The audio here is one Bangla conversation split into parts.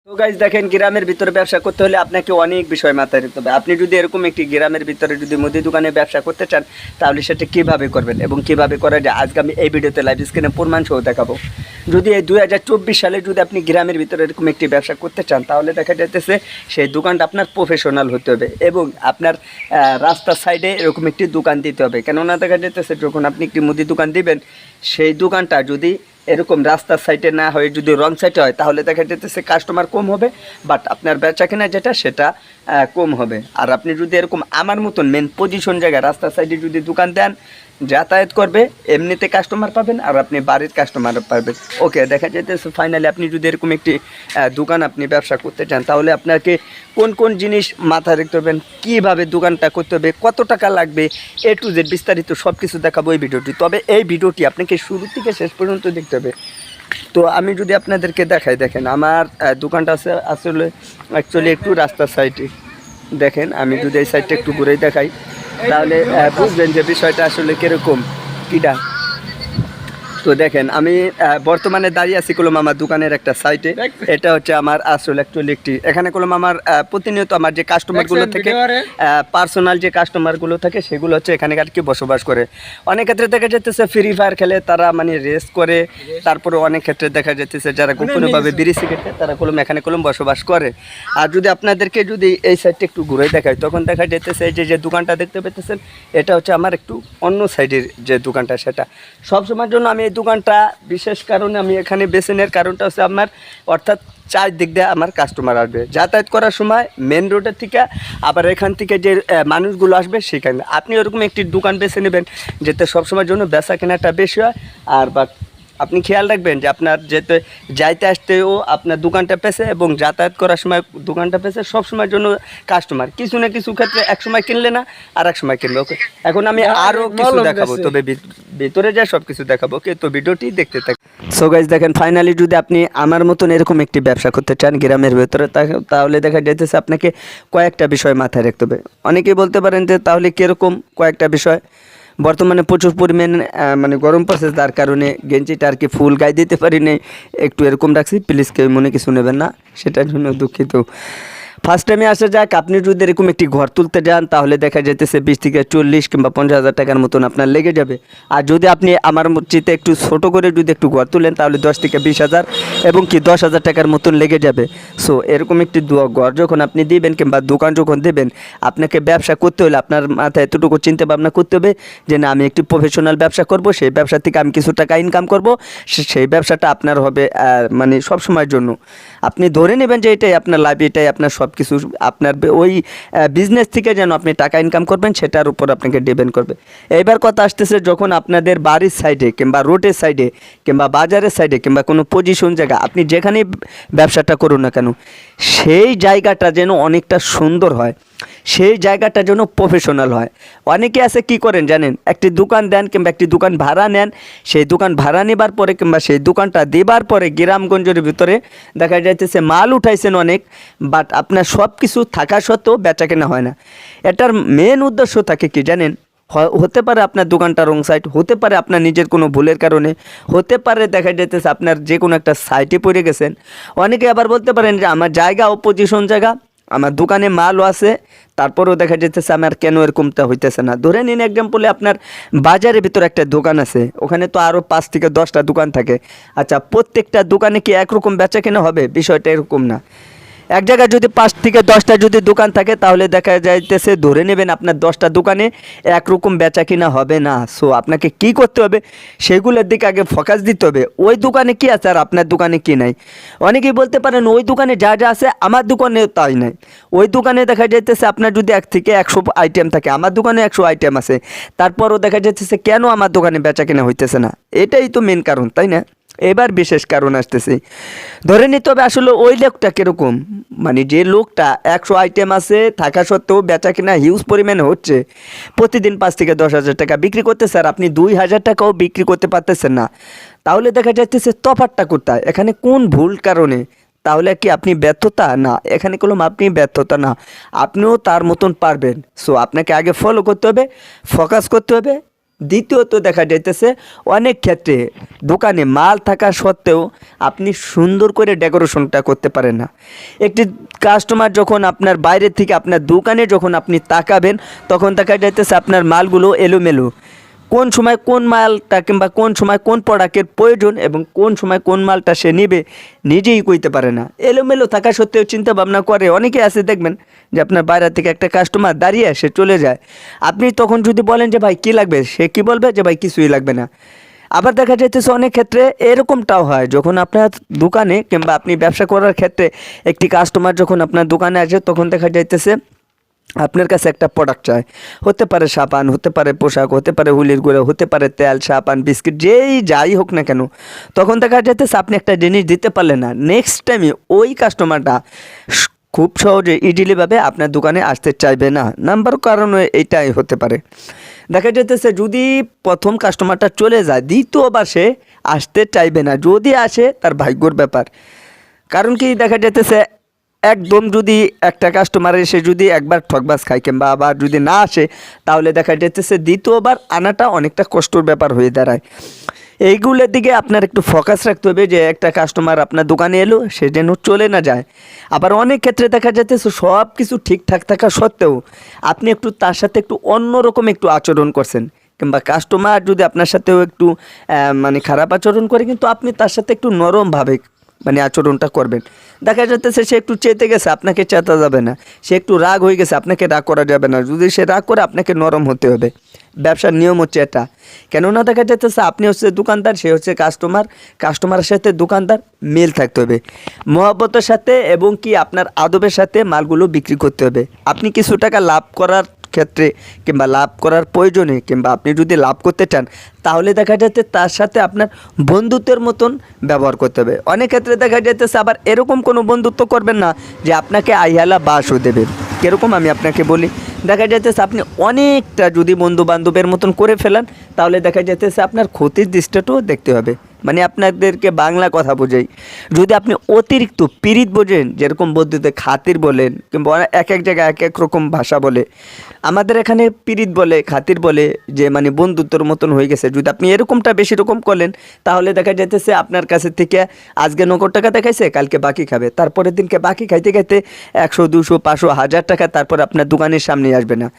তো গাইজ দেখেন, গ্রামের ভিতরে ব্যবসা করতে হলে আপনাকে অনেক বিষয় মাথায় রাখতে হবে। আপনি যদি এরকম একটি গ্রামের ভিতরে যদি মুদি দোকানে ব্যবসা করতে চান, তাহলে সেটা কীভাবে করবেন এবং কীভাবে করা যায় আজকে আমি এই ভিডিওতে লাইভ স্ক্রিনে প্রমাণ সহ দেখাবো। যদি এই 2024 সালে যদি আপনি গ্রামের ভিতরে এরকম একটি ব্যবসা করতে চান, তাহলে দেখা যাইতেছে সেই দোকানটা আপনার প্রফেশনাল হতে হবে এবং আপনার রাস্তার সাইডে এরকম একটি দোকান দিতে হবে। কেননা দেখা যাইতেছে যখন আপনি একটি মুদি দোকান দিবেন, সেই দোকানটা যদি এরকম রাস্তার সাইডে না হয়ে যদি রং সাইডে হয়, তাহলে দেখা যেতেছে কাস্টমার কম হবে, বাট আপনার বেচা কেনা যেটা সেটা কম হবে। আর আপনি যদি এরকম আমার মতন মেন পজিশন জায়গায় রাস্তার সাইডে যদি দোকান দেন, যাতায়াত করবে, এমনিতে কাস্টমার পাবেন আর আপনি বাড়ির কাস্টমার পাবেন। ওকে, দেখা যেতেছে ফাইনালি আপনি যদি এরকম একটি দোকান আপনি ব্যবসা করতে চান, তাহলে আপনাকে কোন কোন জিনিস মাথায় রাখতে হবেন, কীভাবে দোকানটা করতে হবে, কত টাকা লাগবে, এ টু জেড বিস্তারিত সব কিছু দেখাবো এই ভিডিওটি। তবে এই ভিডিওটি আপনাকে শুরু থেকে শেষ পর্যন্ত দেখতে হবে। তো আমি যদি আপনাদেরকে দেখাই, দেখেন আমার দোকানটা আছে আসলে অ্যাকচুয়ালি একটু রাস্তার সাইডে। দেখেন আমি যদি এই সাইডটা একটু ঘুরেই দেখাই, তাহলে বুঝবেন যে বিষয়টা আসলে কীরকম কীটা। তো দেখেন আমি বর্তমানে দাঁড়িয়ে আছি কলম আমার দোকানের একটা সাইটে। এটা হচ্ছে আমার আসলে অ্যাকচুয়ালি একটি, এখানে কলম আমার প্রতিনিয়ত আমার যে কাস্টমারগুলো থাকে, পার্সোনাল যে কাস্টমারগুলো থাকে, সেগুলো হচ্ছে এখানে আর কি বসবাস করে। অনেক ক্ষেত্রে দেখা যাচ্ছে ফ্রি ফায়ার খেলে, তারা মানে রেস করে। তারপরে অনেক ক্ষেত্রে দেখা যাচ্ছে যারা গোপনীয়ভাবে বিড়ি সিগারেট খায়, তারা কলম এখানে কলম বসবাস করে। আর যদি আপনাদেরকে যদি এই সাইডটা একটু ঘুরে দেখায়, তখন দেখা যাচ্ছে এই যে দোকানটা দেখতে পেতেছেন, এটা হচ্ছে আমার একটু অন্য সাইডের যে দোকানটা, সেটা সবসময়ের জন্য আমি এই দোকানটা বিশেষ কারণে আমি এখানে বেছে নেওয়ার কারণটা হচ্ছে আমার, অর্থাৎ চারদিক দিয়ে আমার কাস্টমার আসবে যাতায়াত করার সময় মেন রোডের থেকে, আবার এখান থেকে যে মানুষগুলো আসবে সেখানে। আপনি ওরকম একটি দোকান বেছে নেবেন যেতে সবসময়ের জন্য বেচা কেনাটা বেশি হয়। আর বা আপনি খেয়াল রাখবেন যে আপনার যেতে যাইতে আসতেও আপনার দোকানটা পেছে এবং যাতায়াত করার সময় দোকানটা পেছে, সবসময়ের জন্য কাস্টমার কিছু না কিছু ক্ষেত্রে এক সময় কিনলে না আর এক সময় কিনবে। ওকে, এখন আমি আরও কিছু দেখাবো, তবে ভিতরে যাই সব কিছু দেখাবো। ওকে, তো ভিডিওটি দেখতে থাকি। সো গাইজ দেখেন, ফাইনালি যদি আপনি আমার মতন এরকম একটি ব্যবসা করতে চান গ্রামের ভেতরে, তাহলে দেখা যাইতেছে আপনাকে কয়েকটা বিষয় মাথায় রাখতে হবে। অনেকেই বলতে পারেন যে তাহলে কীরকম কয়েকটা বিষয়। বর্তমানে প্রচুর পরিমাণে মানে গরম পড়ছে, তার কারণে গেঞ্জিটা আর কি ফুল গায়ে দিতে পারি নাই, একটু এরকম রাখছি, প্লিজ কেউ মনে কিছু নেবেন না, সেটার জন্য দুঃখিত। ফার্স্ট টাইমে আসা যাক, আপনি যদি এরকম একটি ঘর তুলতে যান, তাহলে দেখা যাইতেছে 20 থেকে 40 কিংবা 50,000 টাকার মতন আপনার লেগে যাবে। আর যদি আপনি আমার চিতে একটু ছোট করে যদি একটু ঘর তুলেন, তাহলে 10 থেকে 20,000 এবং কি 10,000 টাকার মতন লেগে যাবে। সো এরকম একটি ঘর যখন আপনি দিবেন কিংবা দোকান যখন দেবেন, আপনাকে ব্যবসা করতে হলে আপনার মাথায় এতটুকু চিন্তা ভাবনা করতে হবে যে না, আমি একটি প্রফেশনাল ব্যবসা করব, সেই ব্যবসা থেকে আমি কিছু টাকা ইনকাম করব, সেই ব্যবসাটা আপনার হবে মানে সব সময়ের জন্য। আপনি ধরে নেবেন যে এটাই আপনার লাইফ, এটাই আপনার সব কিছু। আপনার ওই বিজনেস থেকে যেন আপনি টাকা ইনকাম করবেন, সেটার উপর আপনাকে ডিপেন্ড করবে। এইবার কথা আসতেছে, যখন আপনাদের বাড়ির সাইডে কিংবা রোডের সাইডে কিংবা বাজারের সাইডে কিংবা কোনো পজিশন জায়গা, আপনি যেখানেই ব্যবসাটা করুন না কেন, সেই জায়গাটা যেন অনেকটা সুন্দর হয়, সেই জায়গাটা যেন প্রফেশনাল হয়। অনেকে আছে কি করেন জানেন, একটি দোকান দেন কিংবা একটি দোকান ভাড়া নেন, সেই দোকান ভাড়া নেবার পরে কিংবা সেই দোকানটা দেবার পরে গ্রামগঞ্জের ভিতরে দেখা যাইতেছে মাল উঠাইছেন অনেক, বাট আপনার সব কিছু থাকা সত্ত্বেও বেচা কেনা হয় না। এটার মেন উদ্দেশ্য থাকে কি জানেন, হতে পারে আপনার দোকানটা রং সাইড, হতে পারে আপনার নিজের কোনো ভুলের কারণে, হতে পারে দেখা যাইতেছে আপনার যে কোনো একটা সাইটে পড়ে গেছেন। অনেকে আবার বলতে পারেন যে আমার জায়গা অপোজিশন জায়গা, আমার দোকানে মালও আছে, তারপরেও দেখা যাচ্ছে আমার কেন এরকমটা হইতেছে না। ধরে নিন এক্সাম্পলে আপনার বাজারের ভিতরে একটা দোকান আছে, ওখানে তো আরও 5 থেকে 10টা দোকান থাকে। আচ্ছা, প্রত্যেকটা দোকানে কি একরকম বেচা কেনা হবে? বিষয়টা এরকম না। এক জায়গায় যদি 5 থেকে 10টা যদি দোকান থাকে, তাহলে দেখা যাইতেছে ধরে নেবেন আপনার 10টা দোকানে একরকম বেচা কিনা হবে না। সো আপনাকে কি করতে হবে, সেগুলোর দিকে আগে ফোকাস দিতে হবে। ওই দোকানে কি আছে আর আপনার দোকানে কি নাই। অনেকেই বলতে পারেন ওই দোকানে যা যা আছে আমার দোকানে তাই নাই। ওই দোকানে দেখা যাইতেছে আপনার যদি 1 থেকে 100 আইটেম থাকে, আমার দোকানে 100 আইটেম আছে, তারপরও দেখা যাইতেছে কেন আমার দোকানে বেচা কিনা হইতেছে না। এটাই তো মেন কারণ, তাই না? এবার বিশেষ কারণ আসতেছে, ধরে নিতে হবে আসলে ওই লোকটা কীরকম, মানে যে লোকটা 100 আইটেম আছে থাকা সত্ত্বেও বেচা কিনা হিউজ পরিমাণে হচ্ছে, প্রতিদিন 5 থেকে 10,000 টাকা বিক্রি করতেছে, আর আপনি 2,000 টাকাও বিক্রি করতে পারতেছেন না, তাহলে দেখা যাচ্ছে তফাৎটা কোথায়, এখানে কোন ভুল কারণে? তাহলে কি আপনি ব্যর্থতা? না, এখানে কোনো আপনি ব্যর্থতা না, আপনিও তার মতন পারবেন। সো আপনাকে আগে ফলো করতে হবে, ফোকাস করতে হবে, দ্বিতীয়ত দেখা যাইতেছে অনেক ক্ষেত্রে দোকানে মাল থাকা সত্ত্বেও আপনি সুন্দর করে ডেকোরেশনটা করতে পারেন না। একটি কাস্টমার যখন আপনার বাইরে থেকে আপনার দোকানে যখন আপনি তাকাবেন তখন দেখা যাইতেছে আপনার মালগুলো এলোমেলো, কোন সময় কোন মালটা কিংবা কোন সময় কোন প্রোডাক্টের প্রয়োজন এবং কোন সময় কোন মালটা সে নেবে নিজেই কইতে পারে না। এলোমেলো থাকা সত্ত্বেও চিন্তা ভাবনা করে। অনেকে আছে দেখবেন যে আপনার বাইরে থেকে একটা কাস্টমার দাঁড়িয়ে সে চলে যায়, আপনি তখন যদি বলেন যে ভাই কী লাগবে, সে কি বলবে যে ভাই কিছুই লাগবে না। আবার দেখা যাইতেছে অনেক ক্ষেত্রে এরকমটাও হয় যখন আপনার দোকানে কিংবা আপনি ব্যবসা করার ক্ষেত্রে একটি কাস্টমার যখন আপনার দোকানে আসে তখন দেখা যাইতেছে আপনার কাছে একটা প্রোডাক্ট চায়, হতে পারে সাবান, হতে পারে পোশাক, হতে পারে হুলির গুঁড়ো, হতে পারে তেল, সাবান, বিস্কিট, যাই হোক না কেন। তখন দেখা যাইতেছে আপনি একটা জিনিস দিতে পারলেন না, নেক্সট টাইমে ওই কাস্টমারটা খুব সহজে ইজিলিভাবে আপনার দোকানে আসতে চাইবে না। নাম্বার কারণ এইটাই হতে পারে। দেখা যাইতেছে যদি প্রথম কাস্টমারটা চলে যায় দ্বিতীয়বার সে আসতে চাইবে না, যদি আসে তার ভাগ্যর ব্যাপার। কারণ কি দেখা যাইতেছে একদম যদি একটা কাস্টমার এসে যদি একবার ঠকবাজ খায় কিংবা আবার যদি না আসে তাহলে দেখা যাইতেছে দ্বিতীয়বার আনাটা অনেকটা কষ্টর ব্যাপার হয়ে দাঁড়ায়। এইগুলোর দিকে আপনার একটু ফোকাস রাখতে হবে যে একটা কাস্টমার আপনার দোকানে এলো সে যেন চলে না যায়। আবার অনেক ক্ষেত্রে দেখা যাইতেছে সব কিছু ঠিকঠাক থাকা সত্ত্বেও আপনি একটু তার সাথে একটু অন্যরকম একটু আচরণ করছেন, কিংবা কাস্টমার যদি আপনার সাথেও একটু মানে খারাপ আচরণ করে কিন্তু আপনি তার সাথে একটু নরমভাবে মানে আচরণটা করবেন। দেখা যাচ্ছে সে একটু চেতে গেছে, আপনাকে চেতা যাবে না। সে একটু রাগ হয়ে গেছে, আপনাকে রাগ করা যাবে না। যদি সে রাগ করে আপনাকে নরম হতে হবে। ব্যবসার নিয়ম হচ্ছে এটা। কেননা দেখা যাচ্ছে আপনি হচ্ছে দোকানদার, সে হচ্ছে কাস্টমার, কাস্টমারের সাথে দোকানদার মিল থাকতে হবে, মহব্বতের সাথে এবং কি আপনার আদবের সাথে মালগুলো বিক্রি করতে হবে। আপনি কিছু টাকা লাভ করার ক্ষেত্রে কিংবা লাভ করার প্রয়োজনে কিংবা আপনি যদি লাভ করতে চান তাহলে দেখা যাচ্ছে তার সাথে আপনার বন্ধুত্বের মতন ব্যবহার করতে হবে। অনেক ক্ষেত্রে দেখা যাইতেছে আবার এরকম কোনো বন্ধুত্ব করবেন না যে আপনাকে আইহালা বাসও দেবে। কীরকম আমি আপনাকে বলি, দেখা যাইতেছে আপনি অনেকটা যদি বন্ধু বান্ধবের মতন করে ফেলেন তাহলে দেখা যাইতেছে আপনার ক্ষতির দৃষ্টিটাও দেখতে হবে। মানে আপনাদেরকে বাংলা কথা বোঝাই, যদি আপনি অতিরিক্ত পীড়িত বোঝেন, যেরকম বন্ধুদের খাতির বলেন কিংবা এক এক জায়গায় এক এক রকম ভাষা বলে, আমাদের এখানে পীড়িত বলে, খাতির বলে, যে মানে বন্ধুত্বর মতন হয়ে গেছে। যদি আপনি এরকমটা বেশি রকম করলেন তাহলে দেখা যাইতেছে আপনার কাছে থেকে আজকে নগদ টাকা দেখাইছে, কালকে বাকি খাবে, তারপরের দিনকে বাকি খাইতে খাইতে 100, 200, 500, 1000 টাকা তারপর আপনার দোকানের সামনে আসবে না।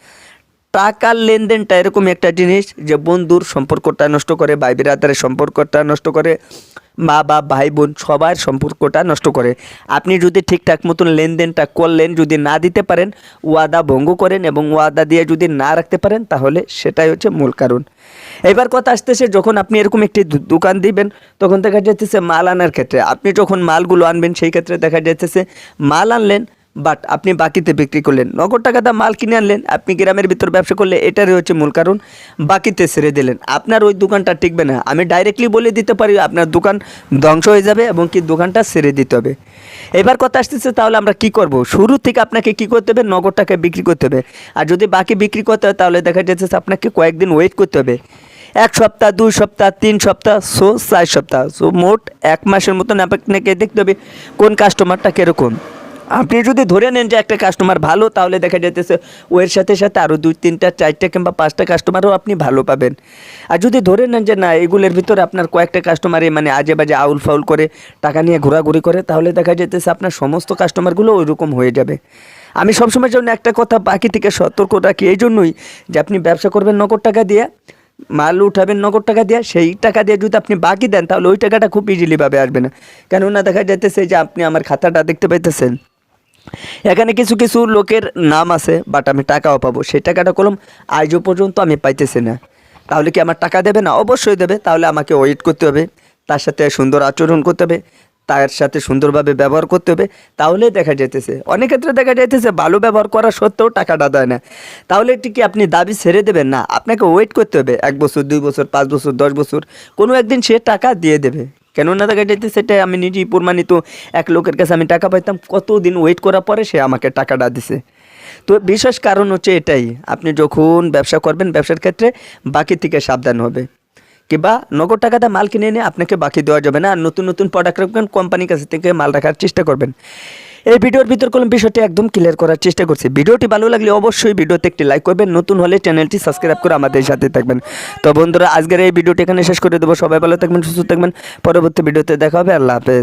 টাকার লেনদেনটা এরকম একটা জিনিস যে বন্ধুর সম্পর্কটা নষ্ট করে, ভাই বিরাদারের সম্পর্কটা নষ্ট করে, মা বাপ ভাই বোন সবার সম্পর্কটা নষ্ট করে। আপনি যদি ঠিকঠাক মতন লেনদেনটা করলেন, যদি না দিতে পারেন, ওয়াদা ভঙ্গ করেন এবং ওয়াদা দিয়ে যদি না রাখতে পারেন তাহলে সেটাই হচ্ছে মূল কারণ। এবার কথা আসতেছে যখন আপনি এরকম একটি দোকান দিবেন তখন দেখা যাইতেছে মাল আনার ক্ষেত্রে, আপনি যখন মালগুলো আনবেন সেই ক্ষেত্রে দেখা যাইতেছে মাল আনলেন বাট আপনি বাকিতে বিক্রি করলেন, নগদ টাকাটা মাল কিনে আনলেন, আপনি গ্রামের ভিতর ব্যবসা করলে এটারই হচ্ছে মূল কারণ, বাকিতে ছেড়ে দিলেন, আপনার ওই দোকানটা টিকবে না। আমি ডাইরেক্টলি বলে দিতে পারি আপনার দোকান ধ্বংস হয়ে যাবে এবং কি দোকানটা ছেড়ে দিতে হবে। এবার কথা আসতেছে তাহলে আমরা কি করব, শুরু থেকে আপনাকে কি করতে হবে, নগদ টাকায় বিক্রি করতে হবে। আর যদি বাকি বিক্রি করতে হয় তাহলে দেখা যাচ্ছে আপনাকে কয়েকদিন ওয়েট করতে হবে, 1 সপ্তাহ, 2 সপ্তাহ, 3 সপ্তাহ, 4 সপ্তাহ, মোট 1 মাসের মতন আপনাকে দেখতে হবে কোন কাস্টমারটা কীরকম। আপনি যদি ধরে নেন যে একটা কাস্টমার ভালো তাহলে দেখা যাইতেছে ওর সাথে সাথে আরও 2, 3, 4 কিংবা 5টা কাস্টমারও আপনি ভালো পাবেন। আর যদি ধরে নেন যে না এগুলোর ভিতরে আপনার কয়েকটা কাস্টমারই মানে আজে বাজে আউল ফাউল করে টাকা নিয়ে ঘোরাঘুরি করে তাহলে দেখা যাইতেছে আপনার সমস্ত কাস্টমারগুলো ওইরকম হয়ে যাবে। আমি সবসময়ের জন্য একটা কথা বাকি থেকে সতর্ক রাখি এই জন্যই যে আপনি ব্যবসা করবেন নগদ টাকা দিয়ে, মাল উঠাবেন নগদ টাকা দিয়ে, সেই টাকা দিয়ে যদি আপনি বাকি দেন তাহলে ওই টাকাটা খুব ইজিলিভাবে আসবে না। কেননা দেখা যাইতেছে যে আপনি আমার খাতাটা দেখতে পাইতেছেন, এখানে কিছু কিছু লোকের নাম আছে বাট আমি টাকাও পাবো, সেই টাকাটা কলম আজও পর্যন্ত আমি পাইতেছি না। তাহলে কি আমার টাকা দেবে না? অবশ্যই দেবে। তাহলে আমাকে ওয়েট করতে হবে, তার সাথে সুন্দর আচরণ করতে হবে, তার সাথে সুন্দরভাবে ব্যবহার করতে হবে। তাহলে দেখা যাইতেছে অনেক ক্ষেত্রে দেখা যাইতেছে ভালো ব্যবহার করা সত্ত্বেও টাকাটা দেয় না। তাহলে এটি কি আপনি দাবি ছেড়ে দেবেন? না, আপনাকে ওয়েট করতে হবে 1 বছর, 2 বছর, 5 বছর, 10 বছর, কোনো একদিন সে টাকা দিয়ে দেবে। কেননা দেখা যাইতে সেটা আমি নিজেই প্রমাণিত, এক লোকের কাছে আমি টাকা পাইতাম, কতদিন ওয়েট করার পরে সে আমাকে টাকাটা দিছে। তো বিশেষ কারণ হচ্ছে এটাই, আপনি যখন ব্যবসা করবেন ব্যবসার ক্ষেত্রে বাকি থেকে সাবধান হবে, কিংবা নগদ টাকাটা মাল কিনে নিয়ে আপনাকে বাকি দেওয়া যাবে না। আর নতুন নতুন প্রোডাক্ট রাখবেন, কোম্পানির কাছ থেকে মাল রাখার চেষ্টা করবেন। এই ভিডিওর ভিতর কোনো বিষয়টি একদম ক্লিয়ার করার চেষ্টা করছি। ভিডিওটি ভালো লাগলে অবশ্যই ভিডিওতে একটি লাইক করবেন, নতুন হলে চ্যানেলটি সাবস্ক্রাইব করে আমাদের সাথে থাকবেন। তো বন্ধুরা, আজকের এই ভিডিওটি এখানে শেষ করে দেবো। সবাই ভালো থাকবেন, সুস্থ থাকবেন। পরবর্তী ভিডিওতে দেখা হবে। আল্লাহ হাফেজ।